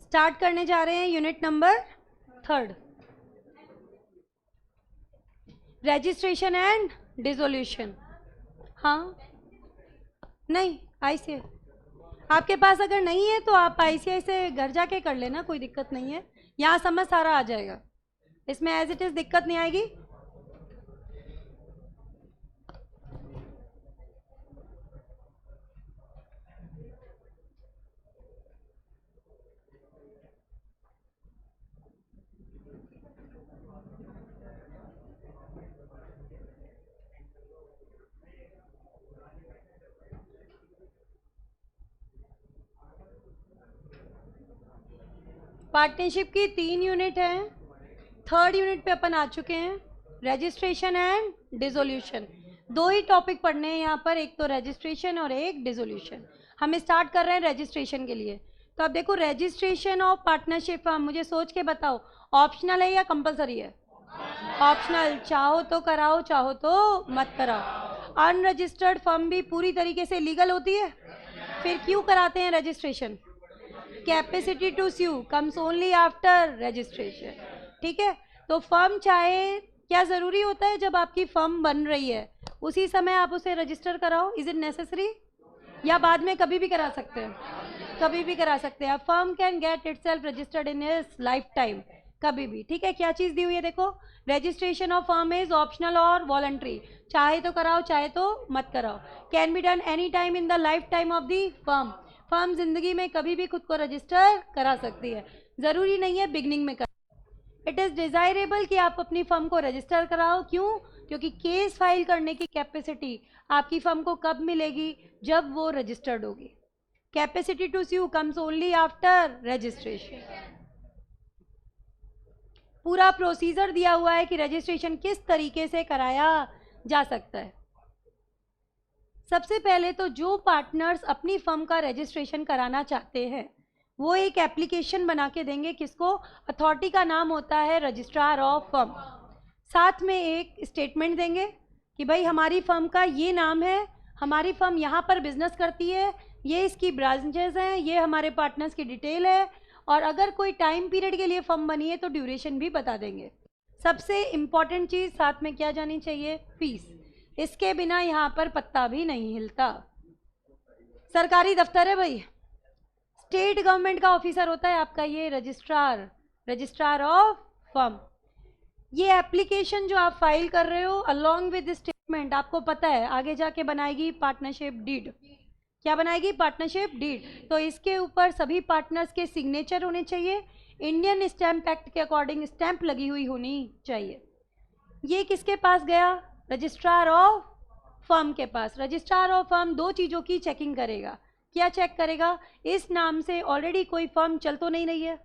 Start करने जा रहे हैं unit number 3, registration and dissolution. हाँ, नहीं ICI आपके पास अगर नहीं है तो आप ICI से घर जाके कर लेना, कोई दिक्कत नहीं है। यहाँ समझ सारा आ जाएगा, इसमें एज इट इज दिक्कत नहीं आएगी। पार्टनरशिप की 3 यूनिट हैं, 3rd यूनिट पे अपन आ चुके हैं, registration and dissolution. 2 he topic पढ़ने हैं यहाँ पर, एक तो रजिस्ट्रेशन और एक डिसोल्यूशन। हम स्टार्ट कर रहे हैं रजिस्ट्रेशन के लिए। तो अब देखो, रजिस्ट्रेशन ऑफ पार्टनरशिप फर्म, मुझे सोच के बताओ, ऑप्शनल है या कंपलसरी है? ऑप्शनल, चाहो तो कराओ, चाहो तो मत कराओ। अनरजिस्टर्ड फर्म भी पूरी तरीके से लीगल होती है, फिर क्यों कराते हैं registration? Capacity to sue comes only after registration. ठीक है, तो फर्म चाहे, क्या ज़रूरी होता है जब आपकी फर्म बन रही है उसी समय आप उसे रजिस्टर कराओ? Is it necessary? या बाद में कभी भी करा सकते हैं? कभी भी करा सकते हैं। Firm can get itself registered in its life time, कभी भी। ठीक है, क्या चीज़ दी हुई है देखो, registration of firm is optional और वॉलंटरी, चाहे तो कराओ चाहे तो मत कराओ। Can be done any time in the life time of the firm, firm जिंदगी में कभी भी खुद को रजिस्टर करा सकती है, ज़रूरी नहीं है बिगनिंग में कर। इट इज़ डिज़ायरेबल कि आप अपनी फर्म को रजिस्टर कराओ, क्यों? क्योंकि केस फाइल करने की कैपेसिटी आपकी फर्म को कब मिलेगी? जब वो रजिस्टर्ड होगी। Capacity to sue comes only after registration. पूरा प्रोसीजर दिया हुआ है कि रजिस्ट्रेशन किस तरीके से कराया जा सकता है। सबसे पहले तो जो पार्टनर्स अपनी फर्म का रजिस्ट्रेशन कराना चाहते हैं वो एक एप्लीकेशन बना के देंगे, किसको? अथॉरिटी का नाम होता है रजिस्ट्रार ऑफ फर्म। साथ में एक स्टेटमेंट देंगे कि भाई हमारी फर्म का ये नाम है, हमारी फर्म यहाँ पर बिजनेस करती है, ये इसकी ब्रांचेस हैं, ये हमारे पार्टनर्स की डिटेल है, और अगर कोई टाइम पीरियड के लिए फर्म बनी है तो ड्यूरेशन भी बता देंगे। सबसे इम्पॉर्टेंट चीज़ साथ में क्या जानी चाहिए? फीस। इसके बिना यहाँ पर पत्ता भी नहीं हिलता। सरकारी दफ्तर है भाई, स्टेट गवर्नमेंट का ऑफिसर होता है आपका ये रजिस्ट्रार, रजिस्ट्रार ऑफ फर्म। ये एप्लीकेशन जो आप फाइल कर रहे हो अलोंग विद स्टेटमेंट, आपको पता है आगे जाके बनाएगी पार्टनरशिप डीड। क्या बनाएगी? Partnership deed. तो इसके ऊपर सभी पार्टनर्स के सिग्नेचर होने चाहिए, इंडियन स्टैम्प एक्ट के अकॉर्डिंग स्टैंप लगी हुई होनी चाहिए। ये किसके पास गया? रजिस्ट्रार ऑफ फर्म के पास। रजिस्ट्रार ऑफ फर्म 2 चीज़ों की चेकिंग करेगा। क्या चेक करेगा? इस नाम से ऑलरेडी कोई फर्म चल तो नहीं रही है,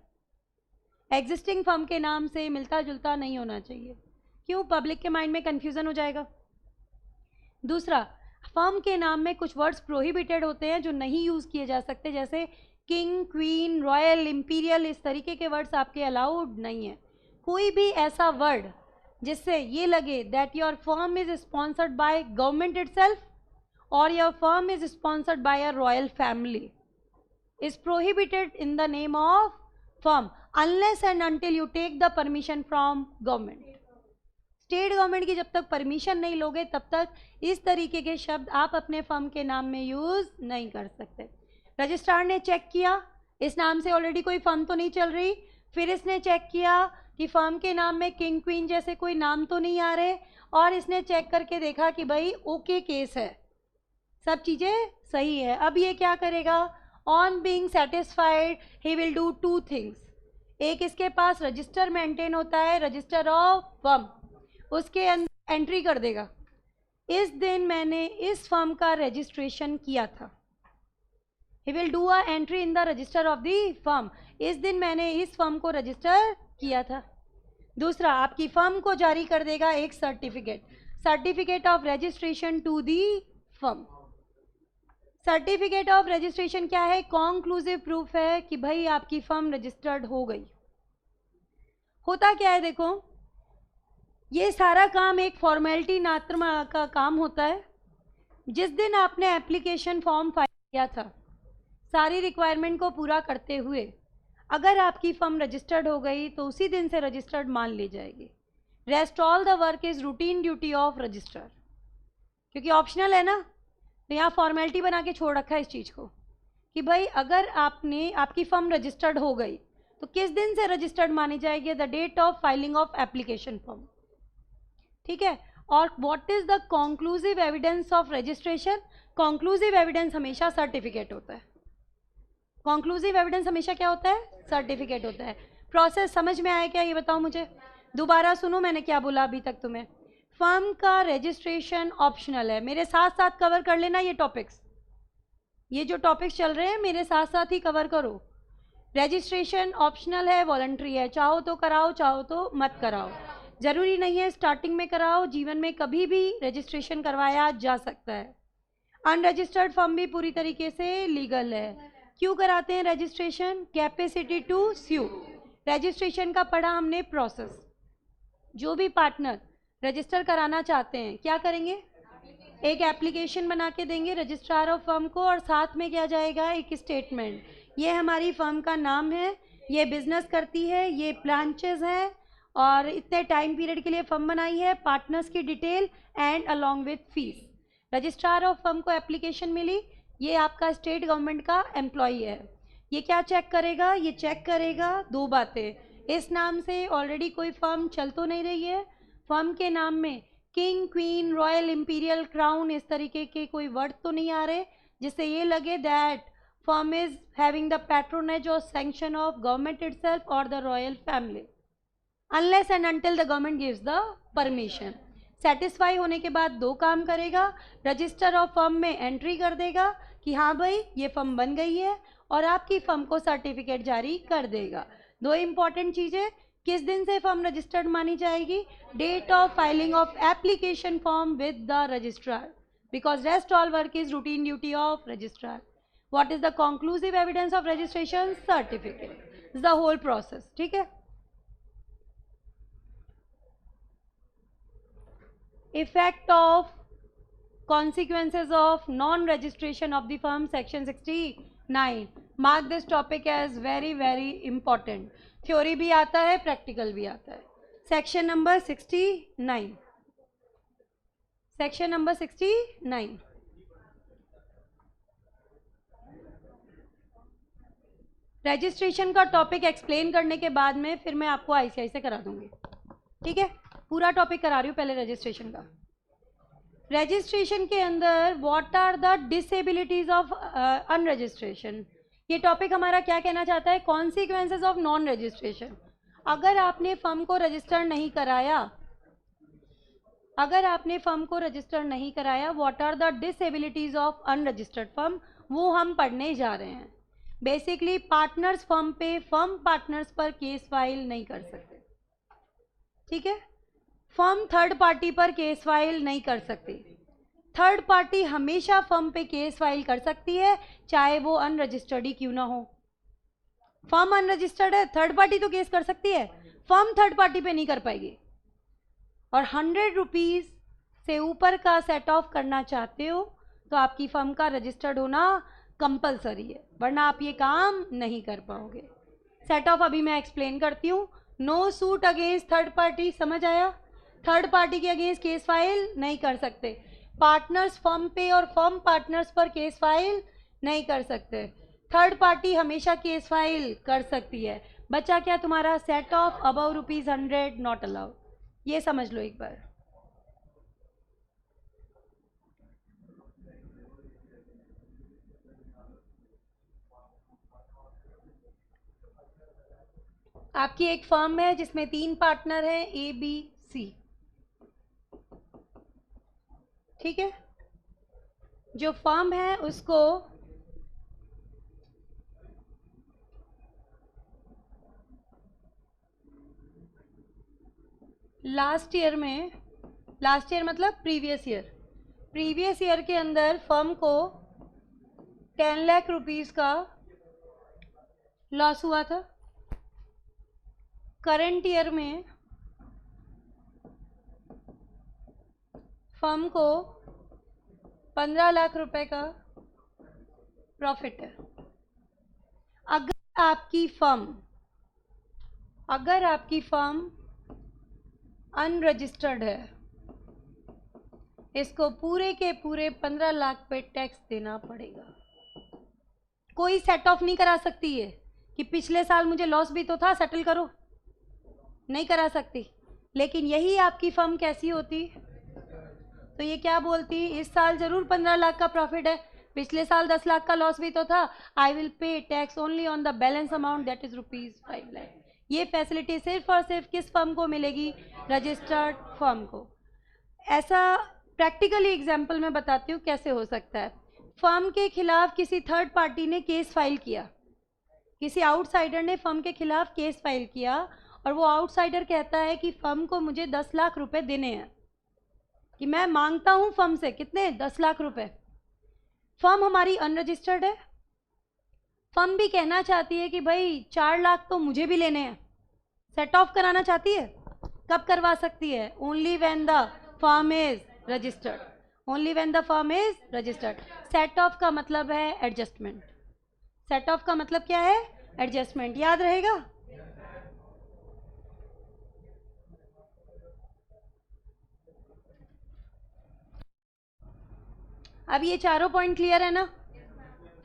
एग्जिस्टिंग फर्म के नाम से मिलता जुलता नहीं होना चाहिए। क्यों? पब्लिक के माइंड में कन्फ्यूज़न हो जाएगा। दूसरा, फर्म के नाम में कुछ वर्ड्स प्रोहिबिटेड होते हैं जो नहीं यूज़ किए जा सकते, जैसे किंग, क्वीन, रॉयल, इम्पीरियल, इस तरीके के वर्ड्स आपके अलाउड नहीं है। कोई भी ऐसा वर्ड जिससे ये लगे that your firm is sponsored by government itself or your firm is sponsored by a royal family is prohibited in the name of firm unless and until you take the permission from government. State government की जब तक permission नहीं लोगे तब तक इस तरीके के शब्द आप अपने फर्म के नाम में यूज़ नहीं कर सकते। रजिस्ट्रार ने चेक किया, इस नाम से ऑलरेडी कोई फर्म तो नहीं चल रही, फिर इसने चेक किया कि फर्म के नाम में किंग, क्वीन जैसे कोई नाम तो नहीं आ रहे, और इसने चेक करके देखा कि भाई ओके केस है, सब चीज़ें सही है। अब ये क्या करेगा? On being satisfied he will do 2 things. एक, इसके पास रजिस्टर मेंटेन होता है, रजिस्टर ऑफ फर्म, उसके अंदर एंट्री कर देगा, इस दिन मैंने इस फर्म का रजिस्ट्रेशन किया था। He will do a entry in the register of the firm, इस दिन मैंने इस फर्म को रजिस्टर किया था। दूसरा, आपकी फर्म को जारी कर देगा एक certificate, certificate of registration to the firm. Certificate of registration क्या है? कॉन्क्लूसिव प्रूफ है कि भाई आपकी फर्म रजिस्टर्ड हो गई। होता क्या है देखो, ये सारा काम एक फॉर्मेलिटी मात्र का काम होता है। जिस दिन आपने एप्लीकेशन फॉर्म फाइल किया था, सारी रिक्वायरमेंट को पूरा करते हुए अगर आपकी फर्म रजिस्टर्ड हो गई तो उसी दिन से रजिस्टर्ड मान ली जाएगी। Rest all the work is routine duty of registrar, क्योंकि ऑप्शनल है ना, तो यहाँ फॉर्मेलिटी बना के छोड़ रखा है इस चीज़ को कि भाई अगर आपकी फर्म रजिस्टर्ड हो गई तो किस दिन से रजिस्टर्ड मानी जाएगी, the date of filing of application form. ठीक है। और what is the conclusive evidence of registration? Conclusive evidence हमेशा सर्टिफिकेट होता है। कॉन्क्लूसिव एविडेंस हमेशा क्या होता है? सर्टिफिकेट होता है। प्रोसेस समझ में आया क्या, ये बताओ मुझे। दोबारा सुनो मैंने क्या बोला अभी तक तुम्हें। फर्म का रजिस्ट्रेशन ऑप्शनल है। मेरे साथ साथ कवर कर लेना ये टॉपिक्स, ये जो टॉपिक्स चल रहे हैं मेरे साथ साथ ही कवर करो। रजिस्ट्रेशन ऑप्शनल है, वॉलंटरी है, चाहो तो कराओ चाहो तो मत कराओ, जरूरी नहीं है स्टार्टिंग में कराओ, जीवन में कभी भी रजिस्ट्रेशन करवाया जा सकता है। अनरजिस्टर्ड फर्म भी पूरी तरीके से लीगल है। क्यों कराते हैं registration? Capacity to sue. Registration का पढ़ा हमने प्रोसेस। जो भी पार्टनर रजिस्टर कराना चाहते हैं क्या करेंगे? एक एप्लीकेशन बना के देंगे रजिस्ट्रार ऑफ फर्म को, और साथ में क्या जाएगा? एक स्टेटमेंट, ये हमारी फर्म का नाम है, ये बिजनेस करती है, ये ब्रांचेस हैं, और इतने टाइम पीरियड के लिए फर्म बनाई है, पार्टनर्स की detail and along with fees. Registrar of firm को एप्लीकेशन मिली, ये आपका स्टेट गवर्नमेंट का एम्प्लॉई है, ये क्या चेक करेगा? ये चेक करेगा दो बातें, इस नाम से ऑलरेडी कोई फर्म चल तो नहीं रही है, फर्म के नाम में king, queen, royal, imperial, crown इस तरीके के कोई वर्ड तो नहीं आ रहे जिससे ये लगे that firm is having the patronage और सैंक्शन ऑफ गवर्नमेंट इटसेल्फ और the royal family, unless and until the government gives the permission. Satisfy होने के बाद दो काम करेगा, रजिस्टर ऑफ फर्म में एंट्री कर देगा कि हाँ भाई ये फर्म बन गई है, और आपकी फर्म को सर्टिफिकेट जारी कर देगा। दो इंपॉर्टेंट चीज़ें, किस दिन से फर्म रजिस्टर्ड मानी जाएगी? Date of filing of application form with the registrar, because rest all work is routine duty of registrar. What is the conclusive evidence of registration? Certificate is the whole process. ठीक है। Effect of consequences of non-registration of the firm, section 69. mark this topic as very very important. Theory भी आता है, practical भी आता है। Section number 69, section number 69। Registration का topic explain करने के बाद में फिर मैं आपको आईसीआई से करा दूंगी। ठीक है, पूरा टॉपिक करा रही हूँ पहले रजिस्ट्रेशन का। रजिस्ट्रेशन के अंदर what are the disabilities of unregistration, ये टॉपिक हमारा क्या कहना चाहता है? Consequences of non registration. अगर आपने फर्म को रजिस्टर नहीं कराया, अगर आपने फर्म को रजिस्टर नहीं कराया, what are the disabilities of unregistered firm, वो हम पढ़ने जा रहे हैं। बेसिकली पार्टनर्स फर्म पे, फर्म पार्टनर्स पर केस फाइल नहीं कर सकते। ठीक है, फर्म थर्ड पार्टी पर केस फाइल नहीं कर सकती। थर्ड पार्टी हमेशा फर्म पे केस फाइल कर सकती है, चाहे वो अनरजिस्टर्ड ही क्यों ना हो। फर्म अनरजिस्टर्ड है, थर्ड पार्टी तो केस कर सकती है, फर्म थर्ड पार्टी पे नहीं कर पाएगी। और 100 रुपीज़ से ऊपर का सेट ऑफ करना चाहते हो तो आपकी फर्म का रजिस्टर्ड होना कंपलसरी है, वरना आप ये काम नहीं कर पाओगे। सेट ऑफ अभी मैं एक्सप्लेन करती हूँ। No suit against third party, समझ आया? थर्ड पार्टी के अगेंस्ट केस फाइल नहीं कर सकते। पार्टनर्स फर्म पे और फर्म पार्टनर्स पर केस फाइल नहीं कर सकते। थर्ड पार्टी हमेशा केस फाइल कर सकती है। बचा क्या तुम्हारा? Set off above ₹100 not allowed. ये समझ लो एक बार। आपकी एक फर्म है जिसमें 3 पार्टनर हैं, ए बी सी। ठीक है, जो फर्म है उसको लास्ट ईयर में, लास्ट ईयर मतलब प्रीवियस ईयर के अंदर फर्म को 10 लाख रुपीस का लॉस हुआ था। करंट ईयर में फर्म को 15 लाख रुपए का प्रॉफिट है। अगर आपकी फर्म, अगर आपकी फर्म अनरजिस्टर्ड है, इसको पूरे के पूरे 15 लाख पे टैक्स देना पड़ेगा। कोई सेट ऑफ नहीं करा सकती है कि पिछले साल मुझे लॉस भी तो था, सेटल करो, नहीं करा सकती। लेकिन यही आपकी फर्म कैसी होती तो ये क्या बोलती, इस साल जरूर 15 लाख का प्रॉफिट है, पिछले साल 10 लाख का लॉस भी तो था, I will pay tax only on the balance amount that is ₹5 lakh. ये फैसिलिटी सिर्फ और सिर्फ किस फर्म को मिलेगी, रजिस्टर्ड फर्म को। ऐसा प्रैक्टिकली एग्जाम्पल मैं बताती हूँ कैसे हो सकता है। फर्म के खिलाफ किसी थर्ड पार्टी ने केस फाइल किया, किसी आउटसाइडर ने फर्म के खिलाफ केस फाइल किया और वो आउटसाइडर कहता है कि फर्म को मुझे 10 लाख रुपए देने हैं, कि मैं मांगता हूं फर्म से कितने, 10 लाख रुपए। फर्म हमारी अनरजिस्टर्ड है, फर्म भी कहना चाहती है कि भाई 4 लाख तो मुझे भी लेने हैं, सेट ऑफ कराना चाहती है। कब करवा सकती है, only when the firm is registered, only when the firm is registered. Set of का मतलब है एडजस्टमेंट, सेट ऑफ का मतलब क्या है, एडजस्टमेंट, याद रहेगा। अब ये चारों पॉइंट क्लियर है ना।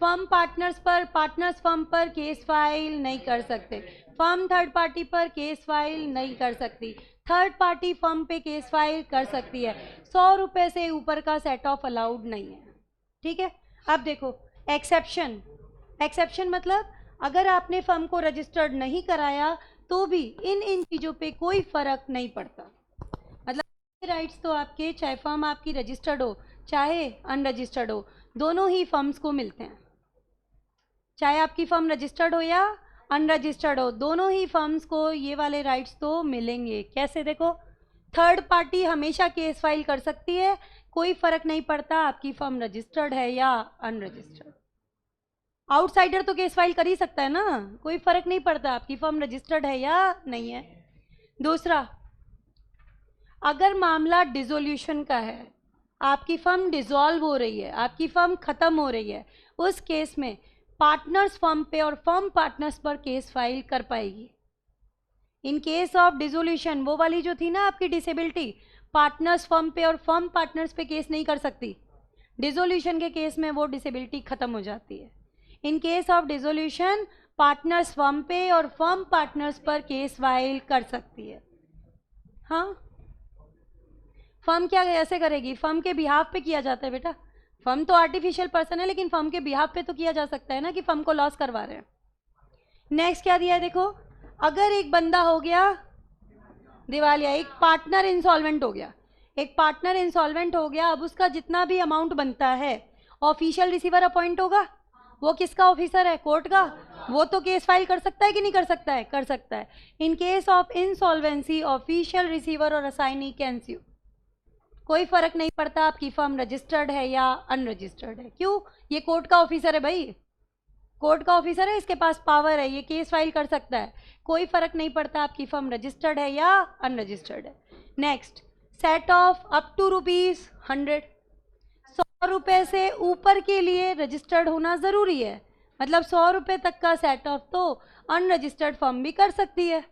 फर्म पार्टनर्स पर, पार्टनर्स फर्म पर केस फाइल नहीं कर सकते, फर्म थर्ड पार्टी पर केस फाइल नहीं कर सकती, थर्ड पार्टी फर्म पे केस फाइल कर सकती है। 100 रुपए से ऊपर का सेट ऑफ अलाउड नहीं है, ठीक है। अब देखो एक्सेप्शन, एक्सेप्शन मतलब अगर आपने फर्म को रजिस्टर्ड नहीं कराया तो भी इन चीज़ों पे कोई फर्क नहीं पड़ता। मतलब राइट्स तो आपके, चाहे फर्म आपकी रजिस्टर्ड हो चाहे अनरजिस्टर्ड हो, दोनों ही फर्म्स को मिलते हैं। चाहे आपकी फर्म रजिस्टर्ड हो या अनरजिस्टर्ड हो, दोनों ही फर्म्स को ये वाले राइट्स तो मिलेंगे। कैसे, देखो, थर्ड पार्टी हमेशा केस फाइल कर सकती है, कोई फर्क नहीं पड़ता आपकी फर्म रजिस्टर्ड है या अनरजिस्टर्ड। आउटसाइडर तो केस फाइल कर ही सकता है ना, कोई फर्क नहीं पड़ता आपकी फर्म रजिस्टर्ड है या नहीं है। दूसरा, अगर मामला डिसोल्यूशन का है, आपकी फर्म डिसॉल्व हो रही है, आपकी फर्म खत्म हो रही है, उस केस में पार्टनर्स फर्म पे और फर्म पार्टनर्स पर केस फाइल कर पाएगी। इन केस ऑफ डिसोल्यूशन, वो वाली जो थी ना आपकी डिसेबिलिटी, पार्टनर्स फर्म पे और फर्म पार्टनर्स पे केस नहीं कर सकती, डिसोल्यूशन के केस में वो डिसेबिलिटी खत्म हो जाती है। इन case of dissolution partners firm पे और फर्म पार्टनर्स पर केस फाइल कर सकती है। हाँ, फर्म क्या ऐसे करेगी, फर्म के बिहाफ पे किया जाता है बेटा, फर्म तो आर्टिफिशियल पर्सन है लेकिन फर्म के बिहाफ पे तो किया जा सकता है ना कि फर्म को लॉस करवा रहे हैं। नेक्स्ट क्या दिया है, देखो, अगर एक बंदा हो गया दिवालिया, एक पार्टनर इंसॉल्वेंट हो गया, एक पार्टनर इंसॉल्वेंट हो गया, अब उसका जितना भी अमाउंट बनता है, ऑफिशियल रिसीवर अपॉइंट होगा, वो किसका ऑफिसर है, कोर्ट का, वो तो केस फाइल कर सकता है कि नहीं कर सकता है, कर सकता है। इन case of insolvency official receiver और असाइनी कैन स्यू, कोई फर्क नहीं पड़ता आपकी फर्म रजिस्टर्ड है या अनरजिस्टर्ड है। क्यों, ये कोर्ट का ऑफिसर है भाई, कोर्ट का ऑफिसर है, इसके पास पावर है, ये केस फाइल कर सकता है, कोई फर्क नहीं पड़ता आपकी फर्म रजिस्टर्ड है या अनरजिस्टर्ड है। Next, set off up to ₹100, 100 रुपये से ऊपर के लिए रजिस्टर्ड होना ज़रूरी है, मतलब 100 रुपये तक का सेट ऑफ तो अनरजिस्टर्ड फर्म भी कर सकती है,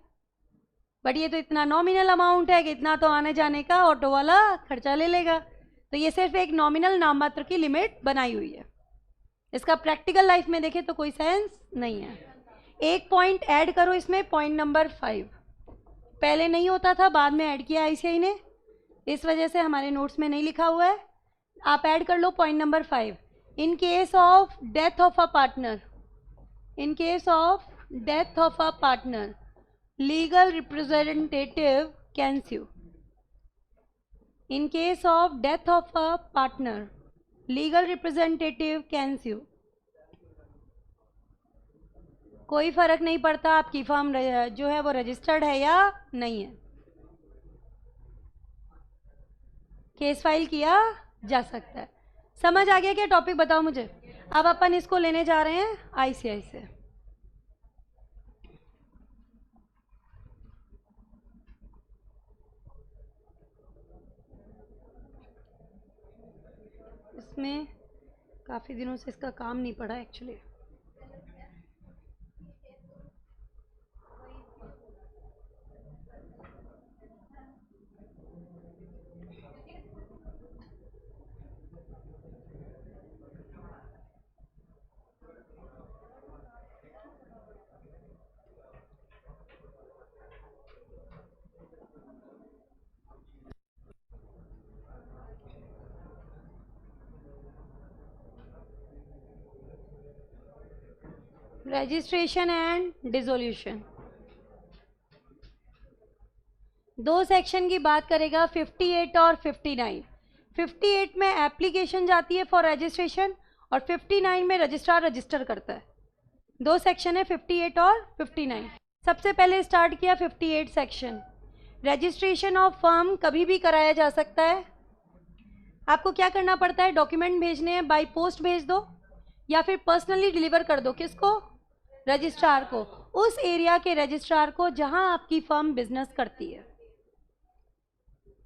बट ये तो इतना नॉमिनल अमाउंट है कि इतना तो आने जाने का ऑटो वाला खर्चा ले लेगा, तो ये सिर्फ एक नॉमिनल नाम मात्र की लिमिट बनाई हुई है, इसका प्रैक्टिकल लाइफ में देखें तो कोई सेंस नहीं है। एक पॉइंट ऐड करो इसमें, पॉइंट नंबर 5, पहले नहीं होता था, बाद में ऐड किया आईसीआई ने, इस वजह से हमारे नोट्स में नहीं लिखा हुआ है, आप ऐड कर लो point number 5। In case of death of a partner, in case of death of a partner, legal representative can sue. In case of death of a partner, legal representative can sue. कोई फर्क नहीं पड़ता आपकी firm जो है वो registered है या नहीं है, केस फाइल किया जा सकता है। समझ आ गया क्या टॉपिक, बताओ मुझे। अब अपन इसको लेने जा रहे हैं आईसीआई से। इसमें काफ़ी दिनों से इसका काम नहीं पड़ा एक्चुअली। Registration and dissolution. दो सेक्शन की बात करेगा 58 और 59। 58 में एप्लीकेशन जाती है फॉर रजिस्ट्रेशन और 59 में रजिस्ट्रार रजिस्टर करता है। दो सेक्शन है 58 और 59। सबसे पहले स्टार्ट किया 58 सेक्शन। रजिस्ट्रेशन ऑफ फर्म कभी भी कराया जा सकता है। आपको क्या करना पड़ता है, डॉक्यूमेंट भेजने हैं, बाय पोस्ट भेज दो या फिर पर्सनली डिलीवर कर दो। किसको? रजिस्ट्रार को, उस एरिया के रजिस्ट्रार को जहां आपकी फर्म बिजनेस करती है,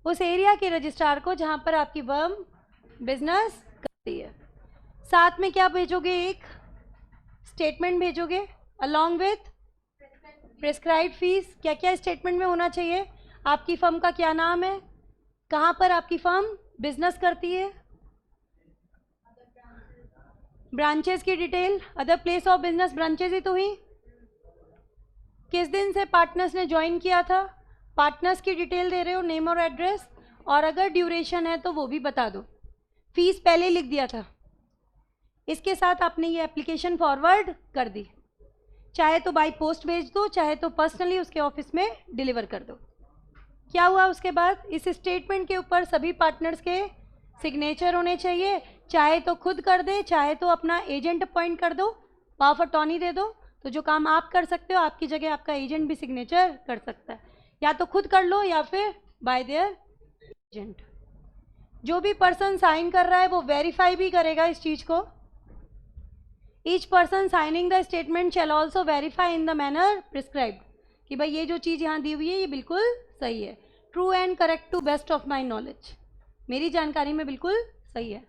उस एरिया के रजिस्ट्रार को जहां पर आपकी फर्म बिजनेस करती है। साथ में क्या भेजोगे, एक स्टेटमेंट भेजोगे अलॉन्ग विथ प्रिस्क्राइब्ड फीस। क्या क्या स्टेटमेंट में होना चाहिए? आपकी फर्म का क्या नाम है, कहाँ पर आपकी फर्म बिजनेस करती है, ब्रांचेस की detail, other place of business branches ही तो हुई, किस दिन से पार्टनर्स ने ज्वाइन किया था, पार्टनर्स की डिटेल दे रहे हो, नेम और एड्रेस, और अगर ड्यूरेशन है तो वो भी बता दो। फीस पहले लिख दिया था। इसके साथ आपने ये एप्लीकेशन फॉरवर्ड कर दी, चाहे तो बाय पोस्ट भेज दो, चाहे तो पर्सनली उसके ऑफिस में डिलीवर कर दो। क्या हुआ उसके बाद? इस स्टेटमेंट के ऊपर सभी पार्टनर्स के सिग्नेचर होने चाहिए। चाहे तो खुद कर दे, चाहे तो अपना एजेंट अपॉइंट कर दो, पावर ऑफ अटॉर्नी दे दो। तो जो काम आप कर सकते हो, आपकी जगह आपका एजेंट भी सिग्नेचर कर सकता है। या तो खुद कर लो या फिर बाय देयर एजेंट। जो भी पर्सन साइन कर रहा है वो वेरीफाई भी करेगा इस चीज़ को। Each person signing the statement shall also verify in the manner prescribed, कि भाई ये जो चीज़ यहाँ दी हुई है ये बिल्कुल सही है, true and correct to best of my knowledge, मेरी जानकारी में बिल्कुल सही है।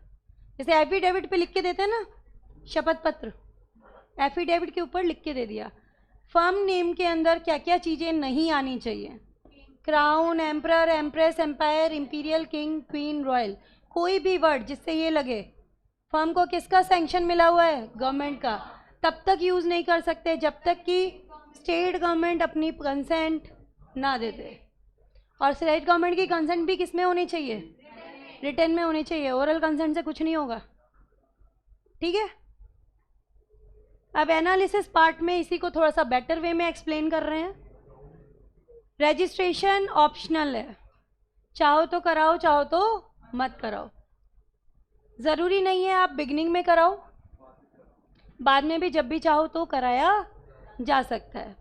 जैसे एफिडेविट पे लिख के देते हैं ना, शपथ पत्र, एफिडेविट के ऊपर लिख के दे दिया। फर्म नेम के अंदर क्या क्या चीज़ें नहीं आनी चाहिए? Crown, emperor, empress, empire, imperial, king, queen, royal, कोई भी वर्ड जिससे ये लगे फर्म को किसका सैंक्शन मिला हुआ है, गवर्नमेंट का, तब तक यूज़ नहीं कर सकते जब तक कि स्टेट गवर्नमेंट अपनी कंसेंट ना दे दे। और स्टेट गवर्नमेंट की कंसेंट भी किस में होनी चाहिए? रिटन में होनी चाहिए। ओरल कंसेंट से कुछ नहीं होगा, ठीक है। अब एनालिसिस पार्ट में इसी को थोड़ा सा बेटर वे में एक्सप्लेन कर रहे हैं। रजिस्ट्रेशन ऑप्शनल है, चाहो तो कराओ, चाहो तो मत कराओ। ज़रूरी नहीं है आप बिगिनिंग में कराओ, बाद में भी जब भी चाहो तो कराया जा सकता है।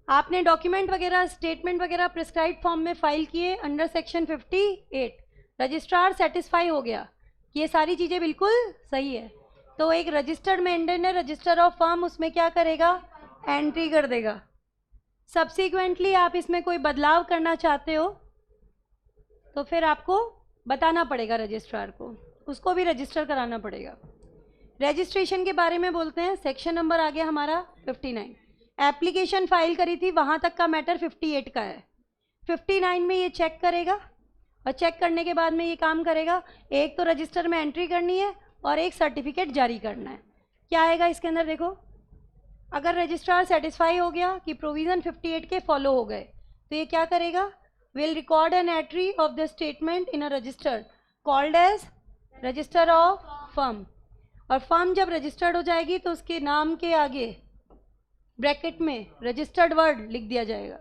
आपने डॉक्यूमेंट वगैरह, स्टेटमेंट वगैरह प्रिस्क्राइब्ड फॉर्म में फाइल किए अंडर सेक्शन 58, रजिस्ट्रार सेटिस्फाई हो गया, ये सारी चीज़ें बिल्कुल सही है, तो एक registered maintainer, register of firm, उसमें क्या करेगा, एंट्री कर देगा। सब्सिक्वेंटली आप इसमें कोई बदलाव करना चाहते हो तो फिर आपको बताना पड़ेगा रजिस्ट्रार को, उसको भी रजिस्टर कराना पड़ेगा। रजिस्ट्रेशन के बारे में बोलते हैं। सेक्शन नंबर आ गया हमारा 59। एप्लीकेशन फाइल करी थी, वहाँ तक का मैटर 58 का है। 59 में ये चेक करेगा और चेक करने के बाद में ये काम करेगा, एक तो रजिस्टर में एंट्री करनी है और एक सर्टिफिकेट जारी करना है। क्या आएगा इसके अंदर देखो, अगर रजिस्ट्रार सेटिस्फाई हो गया कि प्रोविज़न 58 के फॉलो हो गए तो ये क्या करेगा, will record an entry of the statement in a register called as register of firm. और फर्म जब रजिस्टर्ड हो जाएगी तो उसके नाम के आगे ब्रैकेट में रजिस्टर्ड वर्ड लिख दिया जाएगा।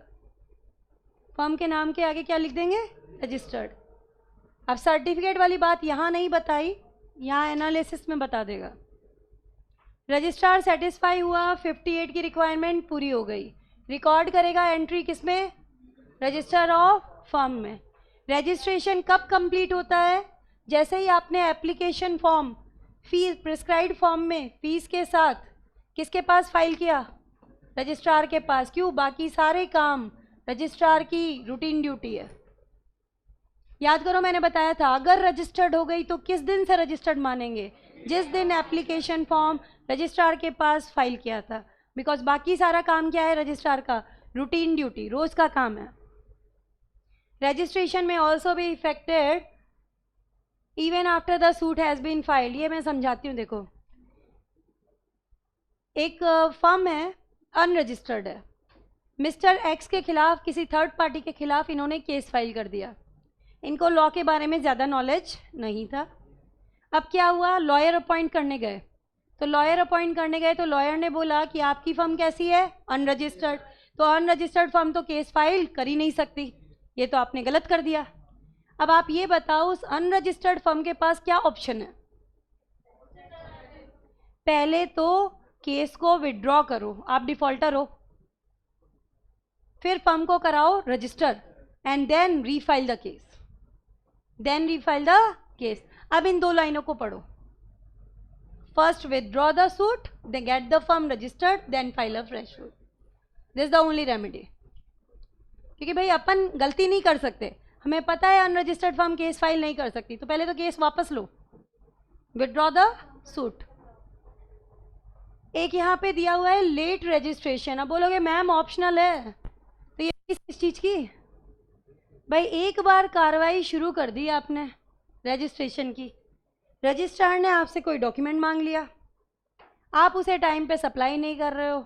फर्म के नाम के आगे क्या लिख देंगे, रजिस्टर्ड। अब सर्टिफिकेट वाली बात यहाँ नहीं बताई, यहाँ एनालिसिस में बता देगा। रजिस्ट्रार सेटिस्फाई हुआ, 58 की रिक्वायरमेंट पूरी हो गई, रिकॉर्ड करेगा एंट्री किसमें, रजिस्टर ऑफ फर्म में। रजिस्ट्रेशन कब कंप्लीट होता है, जैसे ही आपने application form fees prescribed form में फीस के साथ किसके पास फाइल किया, रजिस्ट्रार के पास। क्यों, बाकी सारे काम रजिस्ट्रार की रूटीन ड्यूटी है। याद करो मैंने बताया था, अगर रजिस्टर्ड हो गई तो किस दिन से रजिस्टर्ड मानेंगे, जिस दिन एप्लीकेशन फॉर्म रजिस्ट्रार के पास फाइल किया था, बिकॉज बाकी सारा काम क्या है रजिस्ट्रार का, रूटीन ड्यूटी, रोज का काम है। रजिस्ट्रेशन में ऑल्सो भी affected even after the suit has been filed. ये मैं समझाती हूँ। देखो, एक फर्म है, अनरजिस्टर्ड है, मिस्टर एक्स के खिलाफ, किसी थर्ड पार्टी के खिलाफ इन्होंने केस फाइल कर दिया। इनको लॉ के बारे में ज़्यादा नॉलेज नहीं था। अब क्या हुआ, लॉयर अपॉइंट करने गए, तो लॉयर अपॉइंट करने गए तो लॉयर ने बोला कि आपकी फर्म कैसी है, अनरजिस्टर्ड। तो अनरजिस्टर्ड फर्म तो केस फाइल कर ही नहीं सकती, ये तो आपने गलत कर दिया। अब आप ये बताओ उस अनरजिस्टर्ड फर्म के पास क्या ऑप्शन है? पहले तो केस को विड्रॉ करो, आप डिफॉल्टर हो, फिर फर्म को कराओ register and then refile the case, अब इन दो लाइनों को पढ़ो। First withdraw the suit, then get the firm registered, then file a fresh suit. This is the only remedy. क्योंकि भाई अपन गलती नहीं कर सकते, हमें पता है अनरजिस्टर्ड फर्म केस फाइल नहीं कर सकती, तो पहले तो केस वापस लो, विथड्रॉ द सूट। एक यहाँ पे दिया हुआ है लेट रजिस्ट्रेशन। अब बोलोगे मैम ऑप्शनल है, तो ये किस चीज़ की? भाई एक बार कार्रवाई शुरू कर दी आपने रजिस्ट्रेशन की, रजिस्ट्रार ने आपसे कोई डॉक्यूमेंट मांग लिया, आप उसे टाइम पे सप्लाई नहीं कर रहे हो,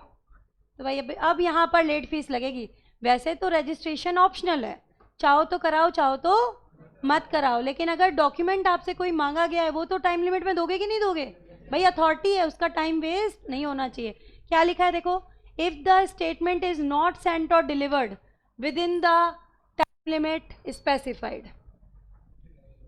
तो भाई अब यहाँ पर लेट फीस लगेगी। वैसे तो रजिस्ट्रेशन ऑप्शनल है, चाहो तो कराओ चाहो तो मत कराओ, लेकिन अगर डॉक्यूमेंट आपसे कोई मांगा गया है वो तो टाइम लिमिट में दोगे कि नहीं दोगे? भाई अथॉरिटी है, उसका टाइम वेस्ट नहीं होना चाहिए। क्या लिखा है देखो, if the statement is not sent or delivered within the time limit specified,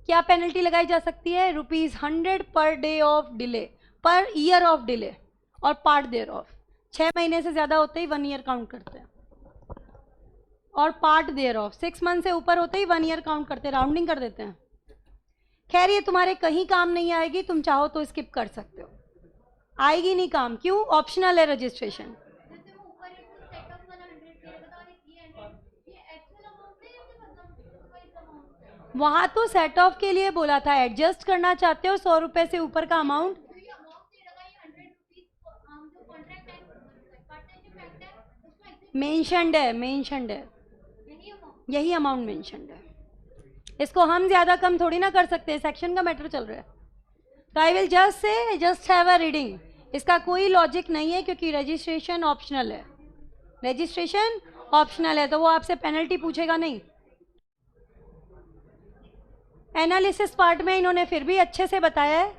क्या पेनल्टी लगाई जा सकती है? ₹100 per day of delay, per year of delay or part thereof. 6 महीने से ज़्यादा होते ही 1 ईयर काउंट करते हैं, और पार्ट देयर ऑफ 6 मंथ से ऊपर होते ही 1 ईयर काउंट करते हैं, राउंडिंग कर देते हैं। खैर ये तुम्हारे कहीं काम नहीं आएगी, तुम चाहो तो स्किप कर सकते हो, आएगी नहीं काम। क्यों? ऑप्शनल है रजिस्ट्रेशन। वहाँ तो सेट ऑफ के लिए बोला था, एडजस्ट करना चाहते हो 100 रुपये से ऊपर का अमाउंट, मेंशन्ड है, यही अमाउंट मेंशन्ड है। इसको हम ज़्यादा कम थोड़ी ना कर सकते, सेक्शन का मैटर चल रहा है। तो I will just say just have a reading, इसका कोई लॉजिक नहीं है क्योंकि रजिस्ट्रेशन ऑप्शनल है, तो वो आपसे पेनल्टी पूछेगा नहीं। एनालिसिस पार्ट में इन्होंने फिर भी अच्छे से बताया है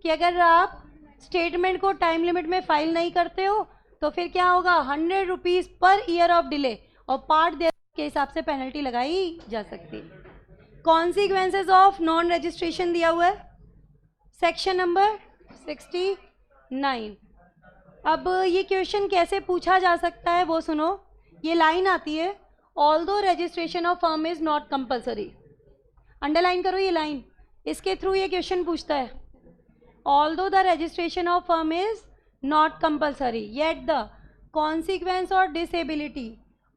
कि अगर आप स्टेटमेंट को टाइम लिमिट में फाइल नहीं करते हो तो फिर क्या होगा, 100 रुपीज़ पर year of delay or part there के हिसाब से पेनल्टी लगाई जा सकती है। कॉन्सिक्वेंसेज ऑफ नॉन रजिस्ट्रेशन दिया हुआ है, सेक्शन नंबर 69। अब ये क्वेश्चन कैसे पूछा जा सकता है वो सुनो। ये लाइन आती है, although registration of firm is not compulsory, underline करो ये लाइन, इसके थ्रू ये क्वेश्चन पूछता है। Although the registration of firm is not compulsory yet the consequence or disability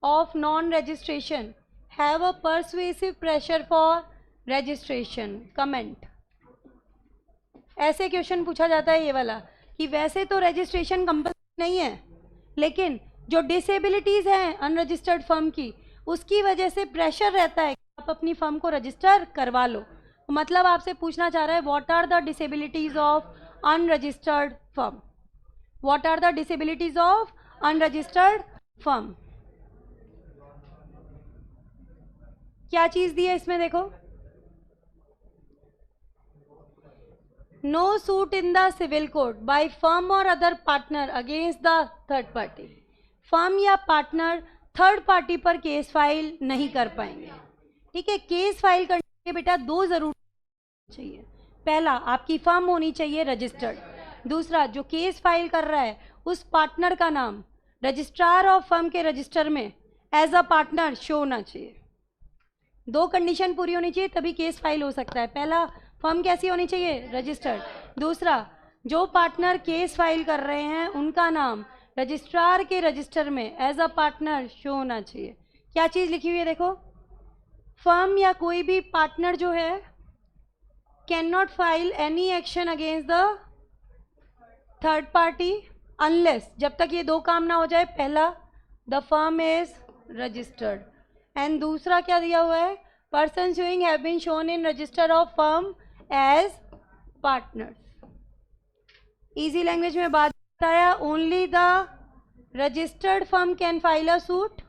of non registration have a persuasive pressure for registration comment. ऐसे question पूछा जाता है ये वाला कि वैसे तो रजिस्ट्रेशन कंपल्सरी नहीं है, लेकिन जो डिसेबिलिटीज़ हैं अनरजिस्टर्ड फर्म की, उसकी वजह से प्रेशर रहता है कि आप अपनी फर्म को रजिस्टर करवा लो। मतलब आपसे पूछना चाह रहा है what are the disabilities of unregistered firm, what are the disabilities of unregistered firm. क्या चीज़ दी है इसमें देखो, no suit in the civil court by firm or other partner against the third party. Firm या पार्टनर थर्ड पार्टी पर case file नहीं कर पाएंगे। ठीक है, केस फाइल करने के बेटा 2 जरूर चाहिए, पहला आपकी फर्म होनी चाहिए रजिस्टर्ड, दूसरा जो केस फाइल कर रहा है उस पार्टनर का नाम रजिस्ट्रार ऑफ फर्म के रजिस्टर में एज अ पार्टनर शो होना चाहिए। 2 कंडीशन पूरी होनी चाहिए तभी केस फाइल हो सकता है। पहला, फर्म कैसी होनी चाहिए, रजिस्टर्ड, दूसरा जो पार्टनर केस फाइल कर रहे हैं उनका नाम रजिस्ट्रार के रजिस्टर में एज अ पार्टनर शो होना चाहिए। क्या चीज़ लिखी हुई है देखो, फर्म या कोई भी पार्टनर जो है can not file any action against the third party unless, जब तक ये 2 काम ना हो जाए, पहला the firm is registered and दूसरा क्या दिया हुआ है, person showing have been shown in register of firm as partners. Easy language में बात बताया, only the registered firm can file a suit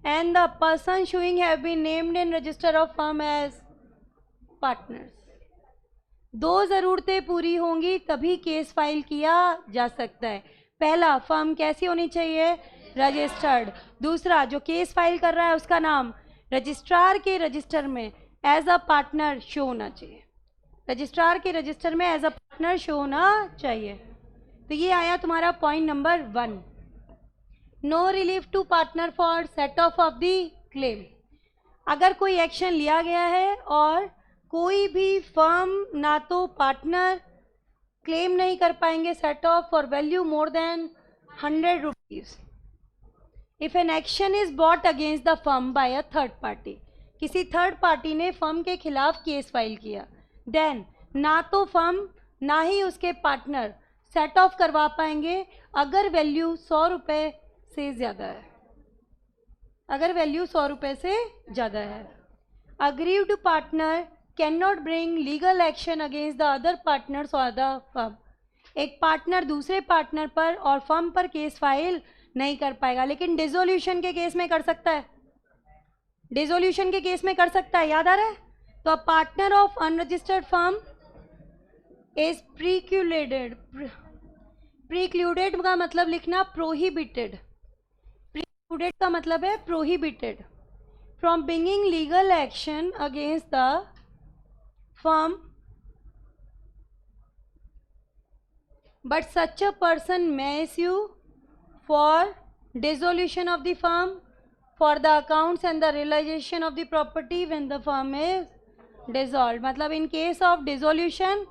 and the person showing have been named in register of firm as partners. दो ज़रूरतें पूरी होंगी तभी case file किया जा सकता है। पहला, फर्म कैसी होनी चाहिए? रजिस्टर्ड। दूसरा, जो केस फाइल कर रहा है उसका नाम रजिस्ट्रार के रजिस्टर में एज अ पार्टनर शो होना चाहिए। रजिस्ट्रार के रजिस्टर में एज अ पार्टनर शो होना चाहिए। तो ये आया तुम्हारा point number 1। No relief to partner for set off the claim. अगर कोई एक्शन लिया गया है और कोई भी फर्म ना तो पार्टनर क्लेम नहीं कर पाएंगे set of for value more than 100 rupees. If an action is bought against the firm bye a third party, किसी थर्ड पार्टी ने फर्म के खिलाफ केस फाइल किया, देन ना तो फर्म ना ही उसके पार्टनर सेट ऑफ करवा पाएंगे अगर वैल्यू 100 रुपये से ज़्यादा है। अगर वैल्यू 100 रुपये से ज़्यादा है। Aggrieved partner can not bring legal action against the other partners और द फर्म। एक पार्टनर दूसरे पार्टनर पर और फर्म पर केस फाइल नहीं कर पाएगा, लेकिन डिसोल्यूशन के केस में कर सकता है। डिसोल्यूशन के केस में कर सकता है, याद आ रहा है? तो a partner of unregistered firm is precluded. Precluded का मतलब लिखना प्रोहिबिटेड। प्रीक्लूडेड का मतलब है prohibited from bringing legal action against the firm, but such a person may sue for dissolution of the firm, for the accounts and the realization of the property when the firm is dissolved। मतलब in case of dissolution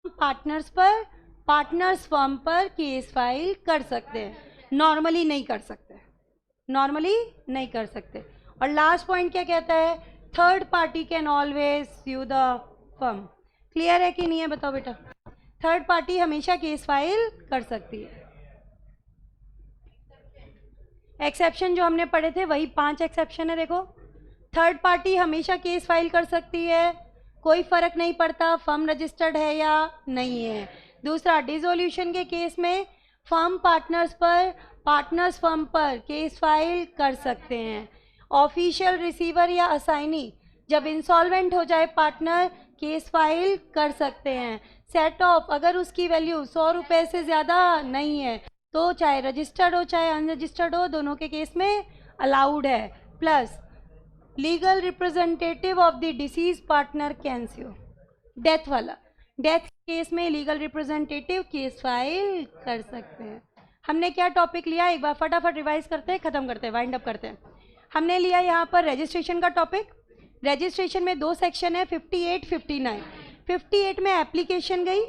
partners पर, partners firm पर case file कर सकते हैं, normally नहीं कर सकते, normally नहीं कर सकते। और लास्ट पॉइंट क्या कहता है? Third party can always sue the firm. Clear है कि नहीं है? बताओ बेटा। थर्ड पार्टी हमेशा केस फाइल कर सकती है। एक्सेप्शन जो हमने पढ़े थे वही 5 एक्सेप्शन है। देखो, थर्ड पार्टी हमेशा केस फाइल कर सकती है, कोई फर्क नहीं पड़ता फर्म रजिस्टर्ड है या नहीं है। दूसरा, डिसोल्यूशन के केस में फर्म पार्टनर्स पर, पार्टनर्स फर्म पर केस फाइल कर सकते हैं। ऑफिशियल रिसीवर या असाइनी जब इंसॉल्वेंट हो जाए पार्टनर केस फाइल कर सकते हैं। सेट ऑफ अगर उसकी वैल्यू 100 रुपये से ज़्यादा नहीं है तो चाहे रजिस्टर्ड हो चाहे अनरजिस्टर्ड हो, दोनों के केस में अलाउड है। Plus legal representative of the deceased partner can sue. Death वाला, डेथ केस में लीगल रिप्रेजेंटेटिव केस फाइल कर सकते हैं। हमने क्या टॉपिक लिया, एक बार फटाफट रिवाइज करते हैं, ख़त्म करते हैं, वाइंड अप करते हैं। हमने लिया यहाँ पर रजिस्ट्रेशन का टॉपिक। रजिस्ट्रेशन में 2 सेक्शन है, 58, 59। 58 में एप्लीकेशन गई,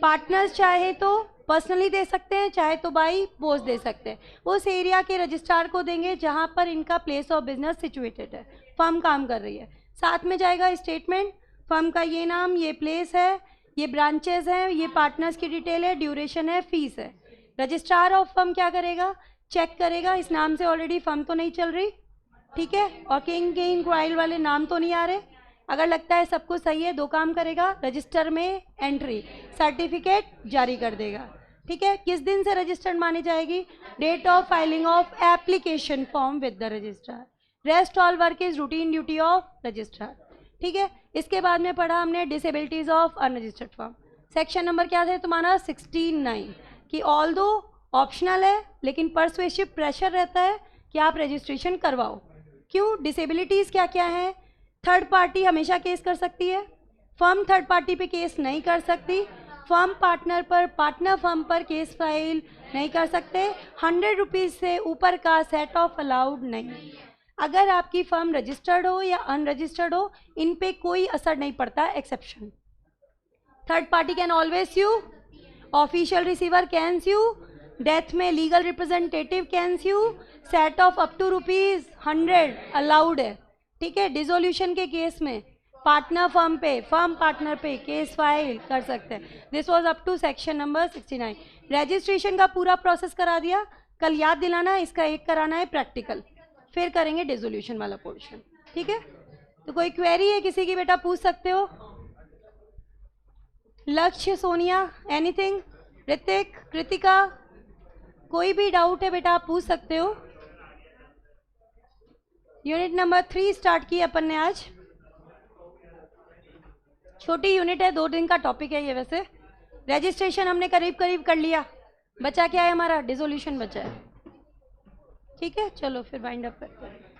पार्टनर्स चाहे तो पर्सनली दे सकते हैं, चाहे तो बाई पोस्ट दे सकते हैं। उस एरिया के रजिस्ट्रार को देंगे जहाँ पर इनका प्लेस ऑफ बिजनेस सिचुएटेड है, फर्म काम कर रही है। साथ में जाएगा स्टेटमेंट, फर्म का ये नाम, ये प्लेस है, ये ब्रांचेज हैं, ये पार्टनर्स की डिटेल है, ड्यूरेशन है, फीस है। रजिस्ट्रार ऑफ फर्म क्या करेगा? चेक करेगा इस नाम से ऑलरेडी फर्म तो नहीं चल रही, ठीक है, और किंग किंग क्वाइल वाले नाम तो नहीं आ रहे। अगर लगता है सब कुछ सही है, 2 काम करेगा, रजिस्टर में एंट्री, सर्टिफिकेट जारी कर देगा। ठीक है, किस दिन से रजिस्टर्ड मानी जाएगी? Date of filing of application form with the registrar. Rest all work is routine duty of registrar. ठीक है, इसके बाद में पढ़ा हमने disabilities of unregistered firm. Section number क्या था तुम्हारा? 69, कि ऑल दो ऑप्शनल है लेकिन परसुएसिव प्रेशर रहता है कि आप रजिस्ट्रेशन करवाओ। क्यों? डिसेबिलिटीज़ क्या क्या है? थर्ड पार्टी हमेशा केस कर सकती है, फर्म थर्ड पार्टी पे केस नहीं कर सकती, फर्म पार्टनर पर, पार्टनर फर्म पर केस फाइल नहीं कर सकते, 100 रुपीज़ से ऊपर का सेट ऑफ अलाउड नहीं। अगर आपकी फर्म रजिस्टर्ड हो या अनरजिस्टर्ड हो, इन पे कोई असर नहीं पड़ता exception. Third party can always sue, official receiver can sue, death में legal representative can sue, set off up to ₹100 allowed है। ठीक है, डिसोल्यूशन के केस में पार्टनर फर्म पे, फर्म पार्टनर पे केस फाइल कर सकते हैं। This was up to section number 69। Registration का पूरा प्रोसेस करा दिया। कल याद दिलाना, इसका एक कराना है प्रैक्टिकल, फिर करेंगे डिसोल्यूशन वाला पोर्शन। ठीक है, तो कोई क्वेरी है किसी की? बेटा पूछ सकते हो। लक्ष्य, सोनिया, एनीथिंग, ऋतिक, कृतिका, कोई भी डाउट है बेटा आप पूछ सकते हो। यूनिट नंबर 3 स्टार्ट की अपन ने आज। छोटी यूनिट है, 2 दिन का टॉपिक है ये। वैसे रजिस्ट्रेशन हमने करीब करीब कर लिया, बचा क्या है हमारा, डिसोल्यूशन बचा है। ठीक है, चलो फिर वाइंड अप करते हैं।